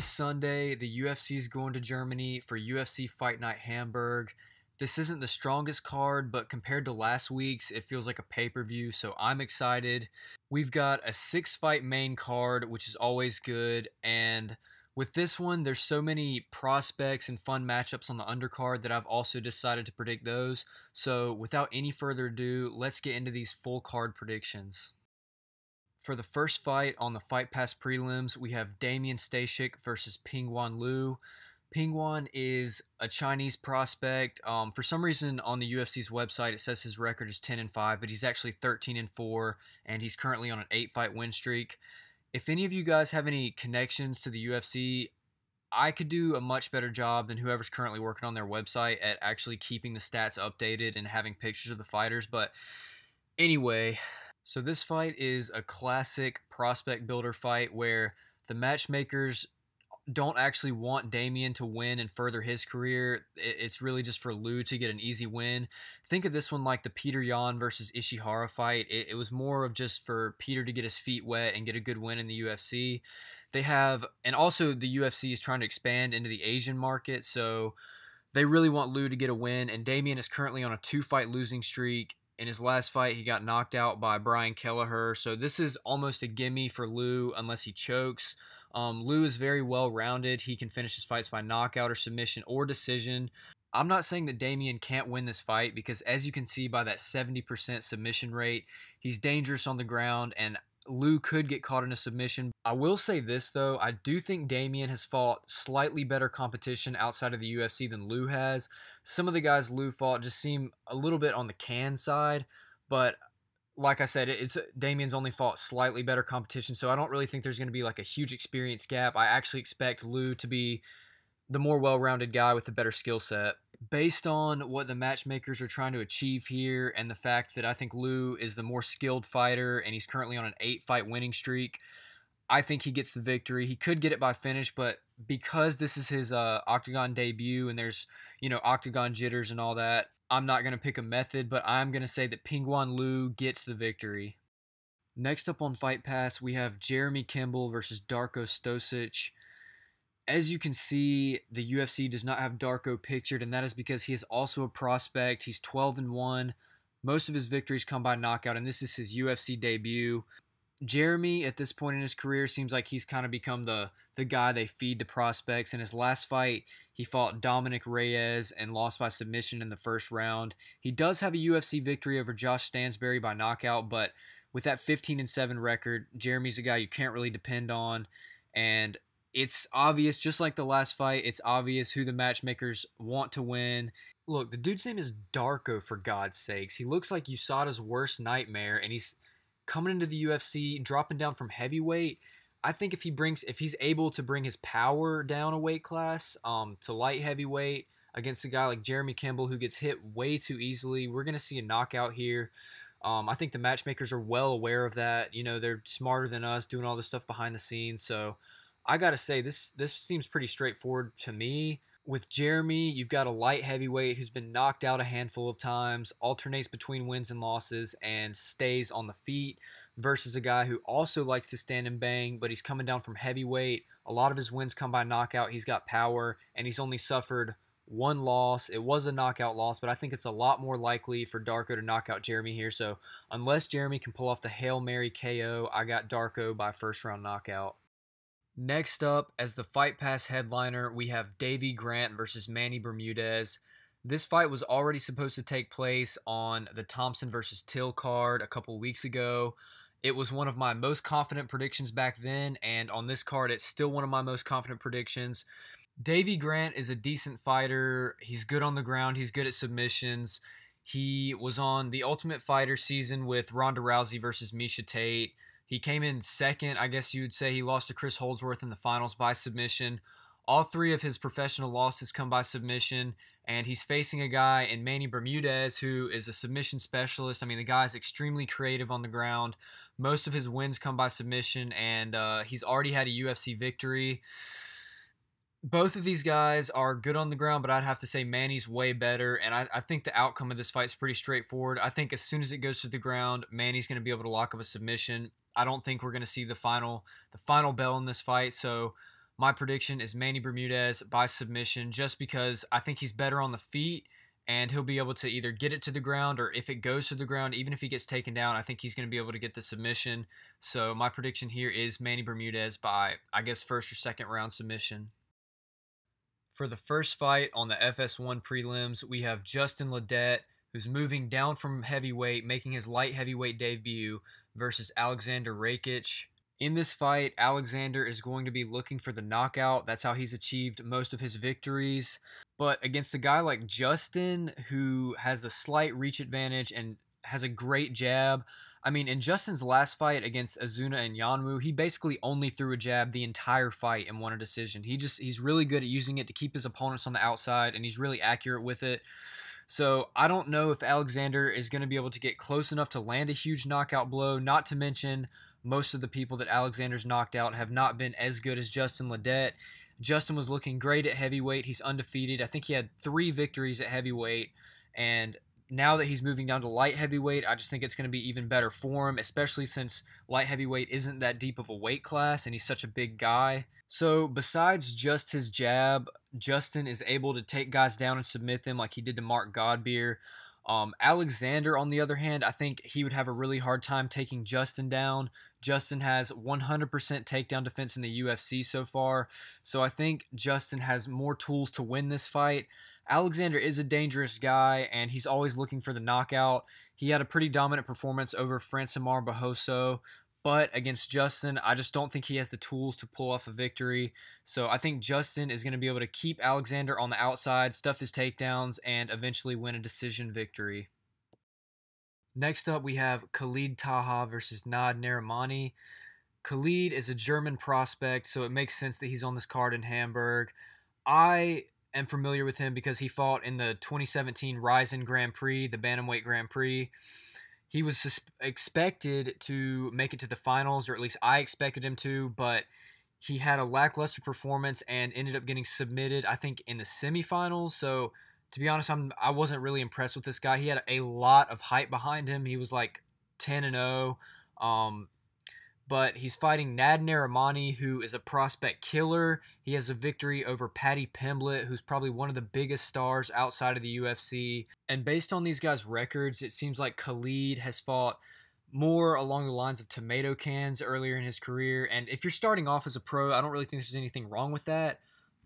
This Sunday, the UFC is going to Germany for UFC Fight Night Hamburg. This isn't the strongest card, but compared to last week's, it feels like a pay-per-view, so I'm excited. We've got a 6-fight main card, which is always good, and with this one, there's so many prospects and fun matchups on the undercard that I've also decided to predict those. So without any further ado, let's get into these full card predictions. For the first fight on the Fight Pass prelims, we have Damian Stasiak versus Pingyuan Liu. Pingyuan is a Chinese prospect. For some reason on the UFC's website it says his record is 10-5, but he's actually 13-4, and he's currently on an 8-fight win streak. If any of you guys have any connections to the UFC, I could do a much better job than whoever's currently working on their website at actually keeping the stats updated and having pictures of the fighters. But anyway, so this fight is a classic prospect builder fight where the matchmakers don't actually want Damian to win and further his career. It's really just for Liu to get an easy win. Think of this one like the Peter Yan versus Ishihara fight. It was more of just for Peter to get his feet wet and get a good win in the UFC. They have, and also the UFC is trying to expand into the Asian market, so they really want Liu to get a win, and Damian is currently on a 2-fight losing streak. In his last fight, he got knocked out by Brian Kelleher, so this is almost a gimme for Liu unless he chokes. Liu is very well-rounded. He can finish his fights by knockout or submission or decision. I'm not saying that Damian can't win this fight because, as you can see by that 70% submission rate, he's dangerous on the ground, and Liu could get caught in a submission. I will say this, though. I do think Damian has fought slightly better competition outside of the UFC than Liu has. Some of the guys Liu fought just seem a little bit on the can side, but like I said, Damian's only fought slightly better competition, so I don't really think there's going to be like a huge experience gap. I actually expect Liu to be the more well-rounded guy with a better skill set. Based on what the matchmakers are trying to achieve here and the fact that I think Liu is the more skilled fighter and he's currently on an 8-fight winning streak, I think he gets the victory. He could get it by finish, but because this is his octagon debut and there's, octagon jitters and all that, I'm not going to pick a method, but I'm going to say that Pingyuan Liu gets the victory. Next up on Fight Pass, we have Jeremy Kimball versus Darko Stosic. As you can see, the UFC does not have Darko pictured, and that is because he is also a prospect. He's 12-1. Most of his victories come by knockout, and this is his UFC debut. Jeremy, at this point in his career, seems like he's kind of become the guy they feed to prospects. In his last fight, he fought Dominic Reyes and lost by submission in the first round. He does have a UFC victory over Josh Stansberry by knockout, but with that 15-7 record, Jeremy's a guy you can't really depend on, and it's obvious, just like the last fight, it's obvious who the matchmakers want to win. Look, the dude's name is Darko, for God's sakes. He looks like USADA's worst nightmare, and he's coming into the UFC, dropping down from heavyweight. I think if he's able to bring his power down a weight class to light heavyweight against a guy like Jeremy Kimball who gets hit way too easily, we're going to see a knockout here. I think the matchmakers are well aware of that. They're smarter than us doing all this stuff behind the scenes. So I got to say, this seems pretty straightforward to me. With Jeremy, you've got a light heavyweight who's been knocked out a handful of times, alternates between wins and losses, and stays on the feet, versus a guy who also likes to stand and bang, but he's coming down from heavyweight. A lot of his wins come by knockout. He's got power, and he's only suffered one loss. It was a knockout loss, but I think it's a lot more likely for Darko to knock out Jeremy here. So unless Jeremy can pull off the Hail Mary KO, I got Darko by first-round knockout. Next up, as the Fight Pass headliner, we have Davey Grant versus Manny Bermudez. This fight was already supposed to take place on the Thompson versus Till card a couple weeks ago. It was one of my most confident predictions back then, and on this card, it's still one of my most confident predictions. Davey Grant is a decent fighter. He's good on the ground. He's good at submissions. He was on the Ultimate Fighter season with Ronda Rousey versus Miesha Tate. He came in second. I guess you would say he lost to Chris Holdsworth in the finals by submission. All 3 of his professional losses come by submission, and he's facing a guy in Manny Bermudez who is a submission specialist. I mean, the guy's extremely creative on the ground. Most of his wins come by submission, and he's already had a UFC victory. Both of these guys are good on the ground, but I'd have to say Manny's way better, and I think the outcome of this fight is pretty straightforward. I think as soon as it goes to the ground, Manny's going to be able to lock up a submission. I don't think we're going to see the final bell in this fight, so My prediction is Manny Bermudez by submission, just because I think he's better on the feet and he'll be able to either get it to the ground, or if it goes to the ground, even if he gets taken down, I think he's going to be able to get the submission. So my prediction here is Manny Bermudez by, I guess, first or second round submission. For the first fight on the FS1 prelims, we have Justin Ledet, who's moving down from heavyweight, making his light heavyweight debut, versus Aleksandar Rakic. In this fight, Aleksandar is going to be looking for the knockout. That's how he's achieved most of his victories. But against a guy like Justin, who has the slight reach advantage and has a great jab, I mean, in Justin's last fight against Azuna and Yanwu, he basically only threw a jab the entire fight and won a decision. He's really good at using it to keep his opponents on the outside, and he's really accurate with it. So I don't know if Aleksandar is going to be able to get close enough to land a huge knockout blow, not to mention most of the people that Alexander's knocked out have not been as good as Justin Ledet. Justin was looking great at heavyweight. He's undefeated. I think he had 3 victories at heavyweight, and now that he's moving down to light heavyweight, I just think it's going to be even better for him, especially since light heavyweight isn't that deep of a weight class and he's such a big guy. So besides just his jab, Justin is able to take guys down and submit them like he did to Marc Godbeer. Aleksandar, on the other hand, I think he would have a really hard time taking Justin down. Justin has 100% takedown defense in the UFC so far, so I think Justin has more tools to win this fight. Aleksandar is a dangerous guy, and he's always looking for the knockout. He had a pretty dominant performance over Francimar Barroso, but against Justin, I just don't think he has the tools to pull off a victory. So I think Justin is going to be able to keep Aleksandar on the outside, stuff his takedowns, and eventually win a decision victory. Next up, we have Khalid Taha versus Narimani. Khalid is a German prospect, so it makes sense that he's on this card in Hamburg. I am familiar with him because he fought in the 2017 Ryzen Grand Prix, the Bantamweight Grand Prix. He was expected to make it to the finals, or at least I expected him to, but he had a lackluster performance and ended up getting submitted, I think, in the semifinals. So, to be honest, I wasn't really impressed with this guy. He had a lot of hype behind him. He was like 10-0. But he's fighting Narimani, who is a prospect killer. He has a victory over Paddy Pimblett, who's probably one of the biggest stars outside of the UFC. And based on these guys' records, it seems like Khalid has fought more along the lines of tomato cans earlier in his career. And if you're starting off as a pro, I don't really think there's anything wrong with that.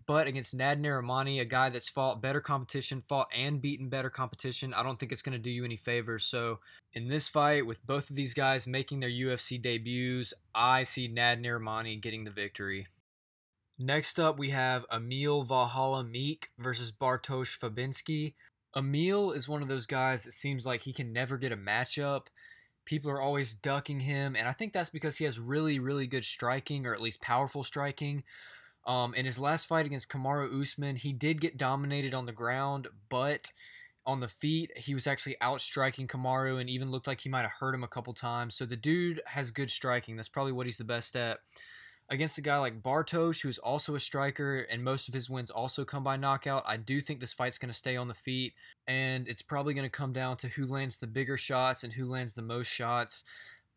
But against Narimani, a guy that's fought better competition, fought and beaten better competition, I don't think it's going to do you any favors. So in this fight, with both of these guys making their UFC debuts, I see Narimani getting the victory. Next up, we have Emil Valhalla Meek versus Bartosz Fabinski. Emil is one of those guys that seems like he can never get a matchup. People are always ducking him, and I think that's because he has really, really good striking, or at least powerful striking. In his last fight against Kamaru Usman, he did get dominated on the ground, but on the feet, he was actually outstriking Kamaru and even looked like he might have hurt him a couple times. So the dude has good striking. That's probably what he's the best at. Against a guy like Bartosz, who's also a striker, and most of his wins also come by knockout, I do think this fight's going to stay on the feet, and it's probably going to come down to who lands the bigger shots and who lands the most shots.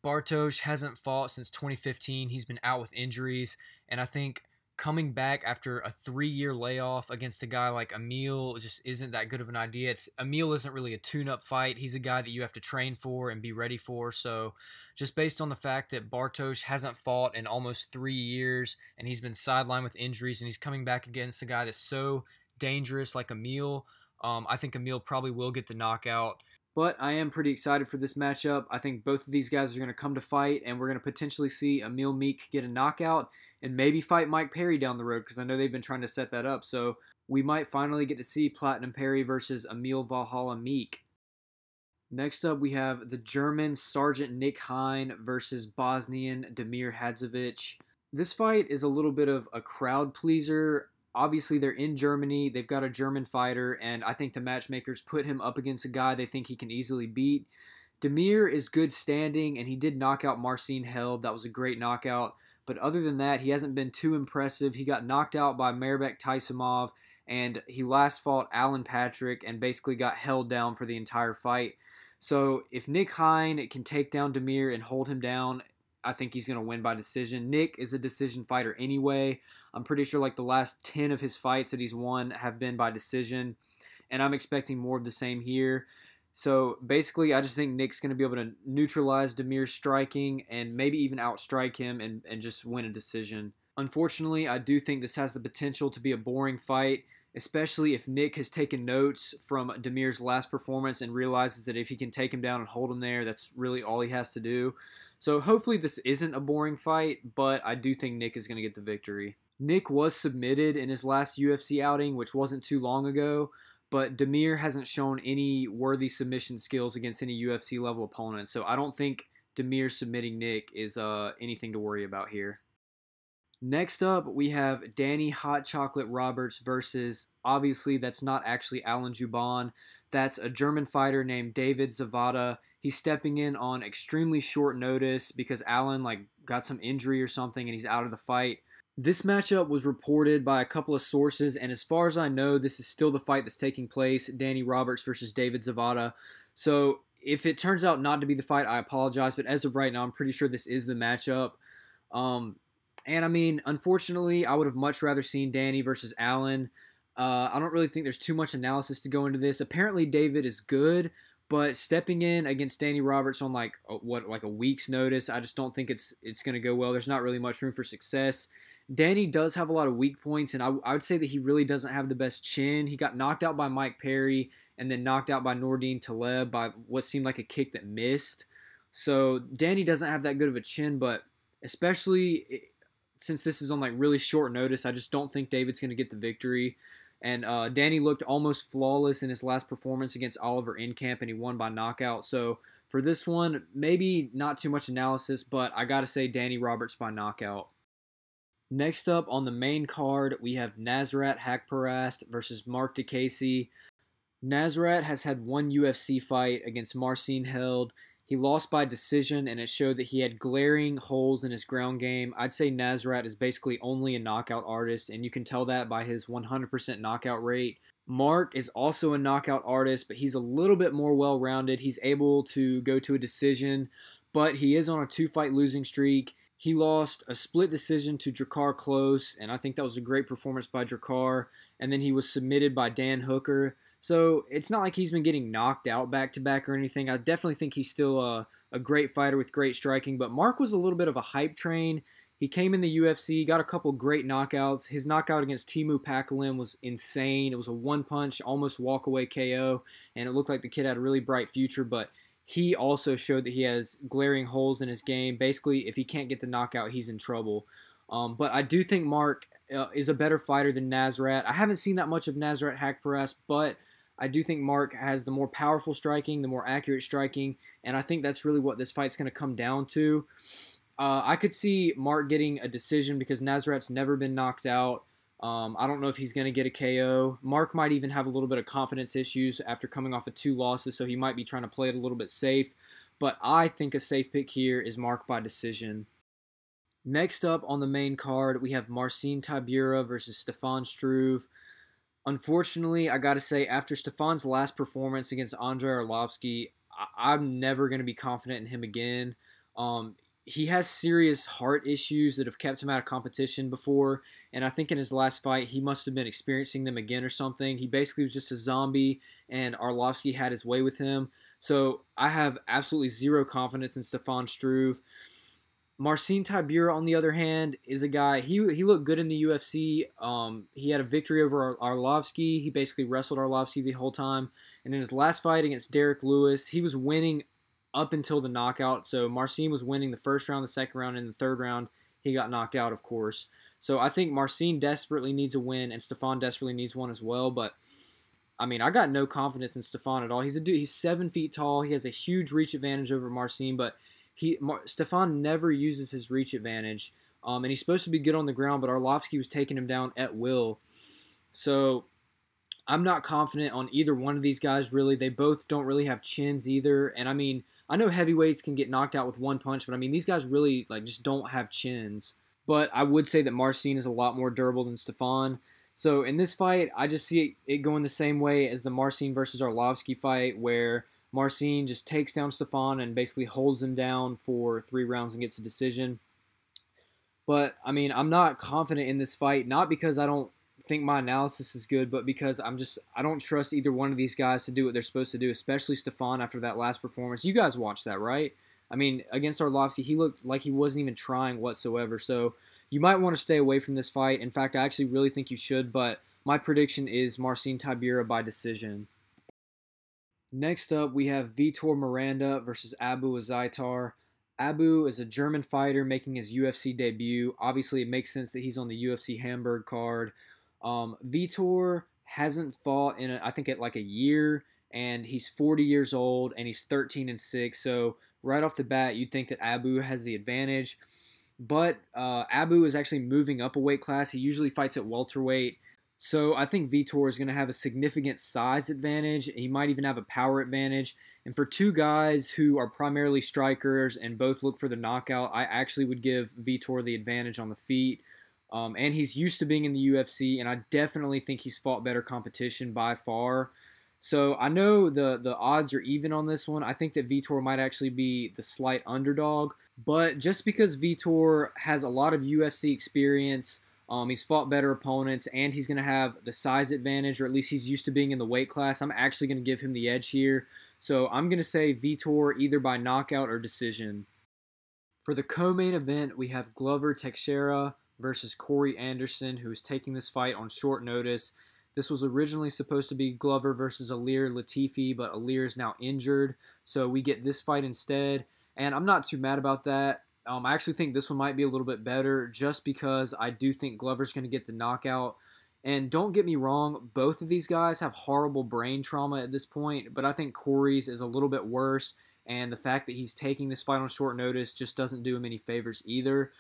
Bartosz hasn't fought since 2015. He's been out with injuries, and I think coming back after a 3-year layoff against a guy like Emil just isn't that good of an idea. Emil isn't really a tune-up fight. He's a guy that you have to train for and be ready for. So just based on the fact that Bartosz hasn't fought in almost 3 years and he's been sidelined with injuries and he's coming back against a guy that's so dangerous like Emil, I think Emil probably will get the knockout. But I am pretty excited for this matchup. I think both of these guys are going to come to fight, and we're going to potentially see Emil Meek get a knockout and maybe fight Mike Perry down the road, because I know they've been trying to set that up. So we might finally get to see Platinum Perry versus Emil Valhalla Meek. Next up, we have the German Sergeant Nick Hein versus Bosnian Damir Hadzovic. This fight is a little bit of a crowd pleaser. Obviously, they're in Germany. They've got a German fighter, and I think the matchmakers put him up against a guy they think he can easily beat. Damir is good standing, and he did knock out Marcin Held. That was a great knockout. But other than that, he hasn't been too impressive. He got knocked out by Mairbek Taisumov, and he last fought Alan Patrick and basically got held down for the entire fight. So if Nick Hein can take down Damir and hold him down, I think he's going to win by decision. Nick is a decision fighter anyway. I'm pretty sure like the last 10 of his fights that he's won have been by decision, and I'm expecting more of the same here. So basically, I just think Nick's going to be able to neutralize Damir's striking and maybe even outstrike him and just win a decision. Unfortunately, I do think this has the potential to be a boring fight, especially if Nick has taken notes from Damir's last performance and realizes that if he can take him down and hold him there, that's really all he has to do. So hopefully this isn't a boring fight, but I do think Nick is going to get the victory. Nick was submitted in his last UFC outing, which wasn't too long ago, but Damir hasn't shown any worthy submission skills against any UFC level opponent, so I don't think Damir submitting Nick is anything to worry about here. Next up, we have Danny Hot Chocolate Roberts versus, obviously that's not actually Alan Juban. That's a German fighter named David Zawada. He's stepping in on extremely short notice because Alan got some injury or something and he's out of the fight. This matchup was reported by a couple of sources, and as far as I know, this is still the fight that's taking place, Danny Roberts versus David Zawada. So if it turns out not to be the fight, I apologize, but as of right now, I'm pretty sure this is the matchup. And I mean, unfortunately, I would have much rather seen Danny versus Allen. I don't really think there's too much analysis to go into this. Apparently, David is good, but stepping in against Danny Roberts on like a week's notice, I just don't think it's going to go well. There's not really much room for success. Danny does have a lot of weak points, and I would say that he really doesn't have the best chin. He got knocked out by Mike Perry and then knocked out by Nordine Taleb by what seemed like a kick that missed. So Danny doesn't have that good of a chin, but especially since this is on like really short notice, I just don't think David's going to get the victory. And Danny looked almost flawless in his last performance against Oliver Enkamp, and he won by knockout. So for this one, maybe not too much analysis, but I got to say Danny Roberts by knockout. Next up on the main card, we have Nasrat Haqparast versus Marc Diakiese. Nasrat has had one UFC fight against Marcin held. He lost by decision, and it showed that he had glaring holes in his ground game. I'd say Nasrat is basically only a knockout artist, and you can tell that by his 100% knockout rate. Marc is also a knockout artist, but he's a little bit more well-rounded. He's able to go to a decision, but he is on a 2-fight losing streak. He lost a split decision to Drakkar Klose, and I think that was a great performance by Drakkar, and then he was submitted by Dan Hooker. So it's not like he's been getting knocked out back-to-back or anything. I definitely think he's still a great fighter with great striking, but Marc was a little bit of a hype train. He came in the UFC, got a couple great knockouts. His knockout against Teemu Packalén was insane. It was a one-punch, almost walk-away KO, and it looked like the kid had a really bright future, but he also showed that he has glaring holes in his game. Basically, if he can't get the knockout, he's in trouble. But I do think Marc is a better fighter than Nasrat. I haven't seen that much of Nasrat Haqparast, but I do think Marc has the more powerful striking, the more accurate striking, and I think that's really what this fight's going to come down to. I could see Marc getting a decision because Nasrat's never been knocked out. I don't know if he's going to get a KO. Marc might even have a little bit of confidence issues after coming off of 2 losses, so he might be trying to play it a little bit safe. But I think a safe pick here is Marc by decision. Next up on the main card, we have Marcin Tybura versus Stefan Struve. Unfortunately, I got to say, after Stefan's last performance against Andrei Arlovski, I'm never going to be confident in him again. He has serious heart issues that have kept him out of competition before, and I think in his last fight, he must have been experiencing them again or something. He basically was just a zombie, and Arlovski had his way with him. So I have absolutely zero confidence in Stefan Struve. Marcin Tybura, on the other hand, is a guy, he looked good in the UFC. He had a victory over Arlovski. He basically wrestled Arlovski the whole time. And in his last fight against Derek Lewis, he was winning up until the knockout. So Marcin was winning the first round, the second round, and the third round, he got knocked out, of course. So I think Marcin desperately needs a win, and Stefan desperately needs one as well. But, I mean, I got no confidence in Stefan at all. He's a dude, he's 7 feet tall. He has a huge reach advantage over Marcin, but Stefan never uses his reach advantage, and he's supposed to be good on the ground, but Arlovski was taking him down at will. So I'm not confident on either one of these guys, really. They both don't really have chins either, and I mean, I know heavyweights can get knocked out with one punch, but I mean, these guys really just don't have chins. But I would say that Marcin is a lot more durable than Stefan. So in this fight, I just see it going the same way as the Marcin versus Arlovski fight, where Marcin just takes down Stefan and basically holds him down for 3 rounds and gets a decision. But, I mean, I'm not confident in this fight, not because I don't think my analysis is good, but because I don't trust either one of these guys to do what they're supposed to do, especially Stefan after that last performance. You guys watched that, right? I mean, against Arlovski, he looked like he wasn't even trying whatsoever. So you might want to stay away from this fight. In fact, I actually really think you should, but my prediction is Marcin Tybura by decision. Next up, we have Vitor Miranda versus Abu Azaitar. Abu is a German fighter making his UFC debut. Obviously, it makes sense that he's on the UFC Hamburg card. Vitor hasn't fought in, I think, at like a year, and he's 40 years old, and he's 13-6. So right off the bat, you'd think that Abu has the advantage. But Abu is actually moving up a weight class. He usually fights at welterweight. So I think Vitor is going to have a significant size advantage. He might even have a power advantage. And for two guys who are primarily strikers and both look for the knockout, I actually would give Vitor the advantage on the feet. And he's used to being in the UFC, and I definitely think he's fought better competition by far. So I know the odds are even on this one. I think that Vitor might actually be the slight underdog. But just because Vitor has a lot of UFC experience, he's fought better opponents, and he's going to have the size advantage, or at least he's used to being in the weight class, I'm actually going to give him the edge here. So I'm going to say Vitor either by knockout or decision. For the co-main event, we have Glover Teixeira versus Corey Anderson, who is taking this fight on short notice. This was originally supposed to be Glover versus Ilir Latifi, but Ilir is now injured, so we get this fight instead. And I'm not too mad about that. I actually think this one might be a little bit better just because I do think Glover's going to get the knockout. And don't get me wrong, both of these guys have horrible brain trauma at this point, but I think Corey's is a little bit worse, and the fact that he's taking this fight on short notice just doesn't do him any favors either.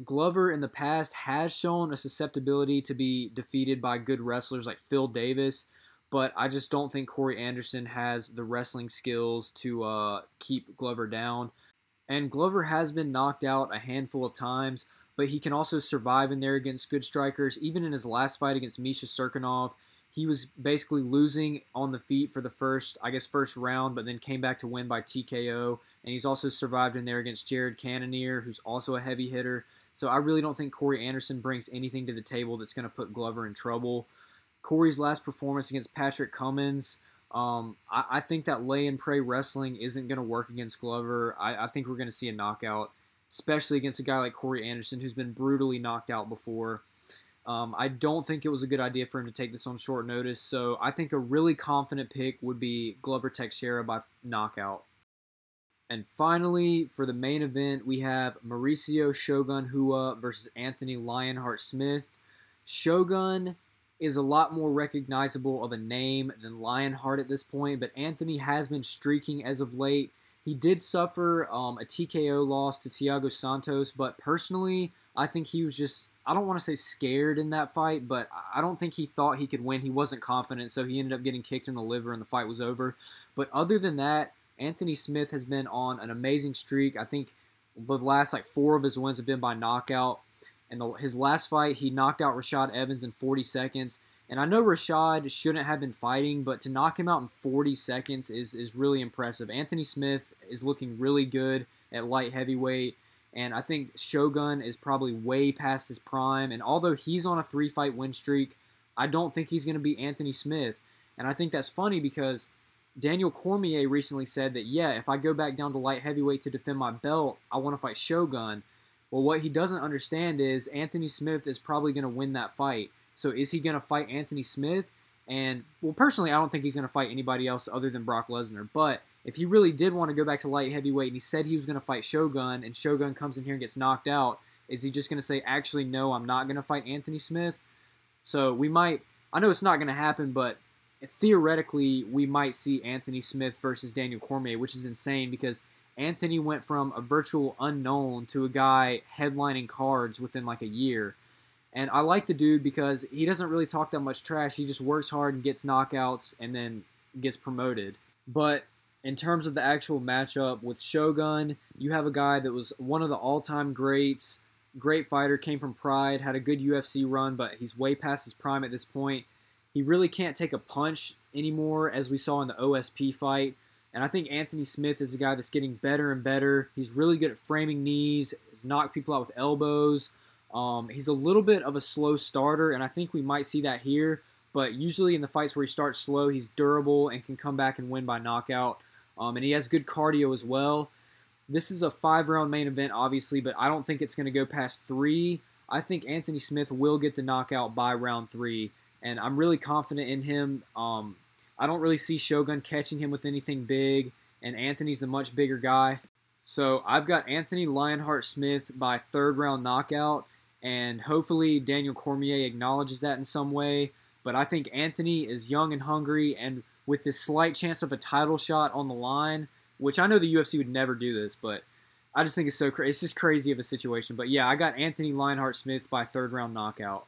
Glover in the past has shown a susceptibility to be defeated by good wrestlers like Phil Davis, but I just don't think Corey Anderson has the wrestling skills to keep Glover down. And Glover has been knocked out a handful of times, but he can also survive in there against good strikers. Even in his last fight against Misha Serkinov, he was basically losing on the feet for the first round, but then came back to win by TKO. And he's also survived in there against Jared Cannonier, who's also a heavy hitter. So I really don't think Corey Anderson brings anything to the table that's going to put Glover in trouble. Corey's last performance against Patrick Cummins, I think that lay and pray wrestling isn't going to work against Glover. I think we're going to see a knockout, especially against a guy like Corey Anderson, who's been brutally knocked out before. I don't think it was a good idea for him to take this on short notice, so I think a really confident pick would be Glover Teixeira by knockout. And finally, for the main event, we have Mauricio Shogun Hua versus Anthony Lionheart Smith. Shogun is a lot more recognizable of a name than Lionheart at this point, but Anthony has been streaking as of late. He did suffer a TKO loss to Thiago Santos, but personally, I think he was just, I don't want to say scared in that fight, but I don't think he thought he could win. He wasn't confident, so he ended up getting kicked in the liver and the fight was over. But other than that, Anthony Smith has been on an amazing streak. I think the last 4 of his wins have been by knockout. And his last fight, he knocked out Rashad Evans in 40 seconds. And I know Rashad shouldn't have been fighting, but to knock him out in 40 seconds is really impressive. Anthony Smith is looking really good at light heavyweight. And I think Shogun is probably way past his prime. And although he's on a 3-fight win streak, I don't think he's going to beat Anthony Smith. And I think that's funny because Daniel Cormier recently said that, yeah, if I go back down to light heavyweight to defend my belt, I want to fight Shogun. Well, what he doesn't understand is Anthony Smith is probably going to win that fight. So is he going to fight Anthony Smith? And, well, personally, I don't think he's going to fight anybody else other than Brock Lesnar. But if he really did want to go back to light heavyweight and he said he was going to fight Shogun and Shogun comes in here and gets knocked out, is he just going to say, actually, no, I'm not going to fight Anthony Smith? So we might, I know it's not going to happen, but theoretically, we might see Anthony Smith versus Daniel Cormier, which is insane because Anthony went from a virtual unknown to a guy headlining cards within a year. And I like the dude because he doesn't really talk that much trash. He just works hard and gets knockouts and then gets promoted. But in terms of the actual matchup with Shogun, you have a guy that was one of the all-time greats, great fighter, came from Pride, had a good UFC run, but he's way past his prime at this point. He really can't take a punch anymore, as we saw in the OSP fight. And I think Anthony Smith is a guy that's getting better and better. He's really good at framing knees. He's knocked people out with elbows. He's a little bit of a slow starter, and I think we might see that here. But usually in the fights where he starts slow, he's durable and can come back and win by knockout. And he has good cardio as well. This is a 5-round main event, obviously, but I don't think it's going to go past 3. I think Anthony Smith will get the knockout by round 3, and I'm really confident in him. I don't really see Shogun catching him with anything big, and Anthony's the much bigger guy. So I've got Anthony Lionheart Smith by 3rd round knockout, and hopefully Daniel Cormier acknowledges that in some way. But I think Anthony is young and hungry, and with this slight chance of a title shot on the line, which I know the UFC would never do this, but I just think it's so crazy. It's just crazy of a situation. But yeah, I got Anthony Lionheart Smith by 3rd round knockout.